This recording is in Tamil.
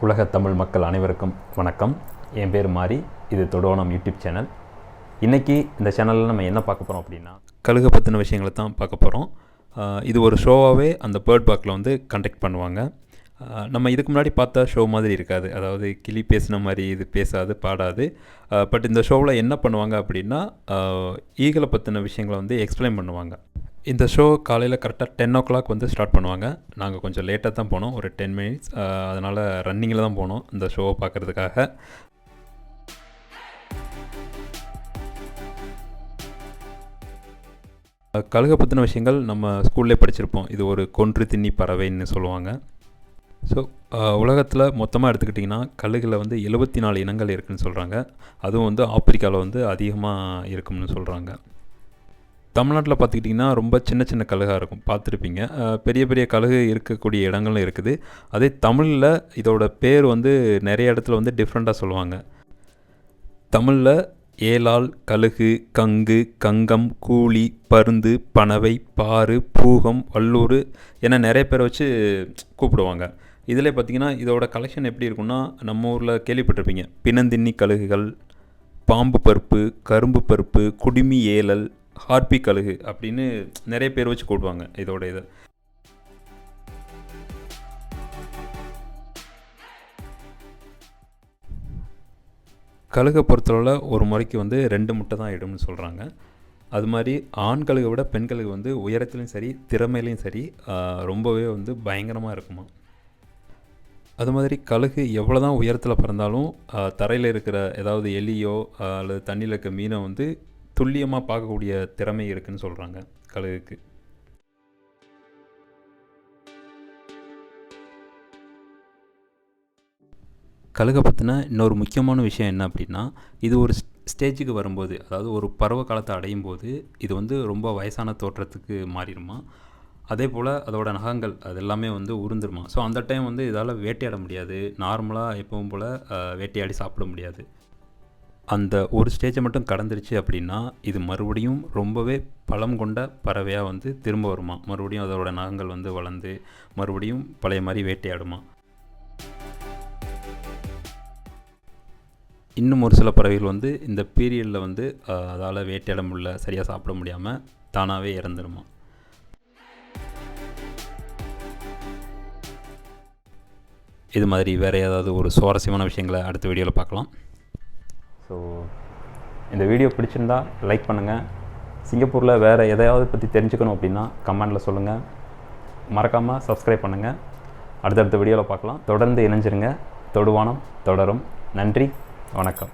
உலக தமிழ் மக்கள் அனைவருக்கும் வணக்கம். என் பேர் மாரி. இது தொடு வானம் யூடியூப் சேனல். இன்றைக்கி இந்த சேனலில் நம்ம என்ன பார்க்க போகிறோம் அப்படின்னா, கழுகை பற்றின விஷயங்களை தான் பார்க்க போகிறோம். இது ஒரு ஷோவாகவே அந்த பேர்ட் பார்க்கில் வந்து கண்டக்ட் பண்ணுவாங்க. நம்ம இதுக்கு முன்னாடி பார்த்த ஷோ மாதிரி இருக்காது. அதாவது கிளி பேசின மாதிரி இது பேசாது, பாடாது. பட் இந்த ஷோவில் என்ன பண்ணுவாங்க அப்படின்னா, ஈகளை பற்றின விஷயங்களை வந்து எக்ஸ்பிளைன் பண்ணுவாங்க. இந்த ஷோ காலையில் கரெக்டாக 10 o'clock வந்து ஸ்டார்ட் பண்ணுவாங்க. நாங்கள் கொஞ்சம் லேட்டாக தான் போனோம், ஒரு 10 minutes. அதனால் ரன்னிங்கில் தான் போனோம் இந்த ஷோவை பார்க்குறதுக்காக. கழுகை பற்றின விஷயங்கள் நம்ம ஸ்கூல்லே படிச்சிருப்போம். இது ஒரு கொன்று தின்னி பறவைன்னு சொல்லுவாங்க. ஸோ உலகத்தில் மொத்தமாக எடுத்துக்கிட்டிங்கன்னா கழுகில் வந்து 74 இனங்கள் இருக்குதுன்னு சொல்கிறாங்க. அதுவும் வந்து ஆப்பிரிக்காவில் வந்து அதிகமாக இருக்கும்னு சொல்கிறாங்க. தமிழ்நாட்டில் பார்த்துக்கிட்டிங்கன்னா ரொம்ப சின்ன சின்ன கழுகாக இருக்கும், பார்த்துருப்பீங்க. பெரிய பெரிய கழுகு இருக்கக்கூடிய இடங்களும் இருக்குது. அதே தமிழில் இதோட பேர் வந்து நிறைய இடத்துல வந்து டிஃப்ரெண்ட்டாக சொல்லுவாங்க. தமிழில் ஏலால், கழுகு, கங்கு, கங்கம், கூலி, பருந்து, பனவை, பாரு, பூகம், வல்லூர் என நிறைய பேரை வச்சு கூப்பிடுவாங்க. இதில் பார்த்திங்கன்னா இதோட கலெக்ஷன் எப்படி இருக்குன்னா, நம்ம ஊரில் கேள்விப்பட்டிருப்பீங்க, பிணந்தின்னி கழுகுகள், பாம்பு பருப்பு, கரும்பு பருப்பு, குடுமி ஏலல், ஹார்பி கழுகு அப்படின்னு நிறைய பேர் வச்சு கூடுவாங்க இதோட இதை. கழுகை பொறுத்தளவில் ஒரு முறைக்கு வந்து 2 முட்டை தான் இடும்னு சொல்கிறாங்க. அது மாதிரி ஆண் கழுகை விட பெண் கழுகு வந்து உயரத்துலையும் சரி திறமையிலையும் சரி ரொம்பவே வந்து பயங்கரமாக இருக்குமா. அது மாதிரி கழுகு எவ்வளோ தான் உயரத்தில் பறந்தாலும் தரையில் இருக்கிற ஏதாவது எலியோ அல்லது தண்ணியில் இருக்க மீனை வந்து துல்லியமாக பார்க்கக்கூடிய திறமை இருக்குதுன்னு சொல்கிறாங்க கழுகுக்கு. கழுகை பற்றின இன்னொரு முக்கியமான விஷயம் என்ன அப்படின்னா, இது ஒரு ஸ்டேஜுக்கு வரும்போது, அதாவது ஒரு பருவ காலத்தை அடையும் போது இது வந்து ரொம்ப வயசான தோற்றத்துக்கு மாறிடுமா. அதே போல் அதோட நகங்கள் அது எல்லாமே வந்து உருந்துருமா. ஸோ அந்த டைம் வந்து இதால் வேட்டையாட முடியாது, நார்மலாக எப்பவும் போல் வேட்டையாடி சாப்பிட முடியாது. அந்த ஒரு ஸ்டேஜை மட்டும் கடந்துருச்சு அப்படின்னா இது மறுபடியும் ரொம்பவே பலம் கொண்ட பறவையாக வந்து திரும்ப வருமா. மறுபடியும் அதோட நகங்கள் வந்து வளர்ந்து மறுபடியும் பழைய மாதிரி வேட்டையாடுமா. இன்னும் ஒரு சில பறவைகள் வந்து இந்த பீரியடில் வந்து அதால் வேட்டையாட முடியல, சரியாக சாப்பிட முடியாமல் தானாகவே இறந்துடுமா. இது மாதிரி வேறு ஏதாவது ஒரு சுவாரஸ்யமான விஷயங்களை அடுத்த வீடியோவில் பார்க்கலாம். ஸோ இந்த வீடியோ பிடிச்சிருந்தா லைக் பண்ணுங்கள். சிங்கப்பூரில் வேறு எதையாவது பற்றி தெரிஞ்சுக்கணும் அப்படின்னா கமெண்டில் சொல்லுங்கள். மறக்காமல் சப்ஸ்கிரைப் பண்ணுங்கள். அடுத்தடுத்த வீடியோவில் பார்க்கலாம். தொடர்ந்து இணைஞ்சிருங்க. தொடு வானம் தொடரும். நன்றி, வணக்கம்.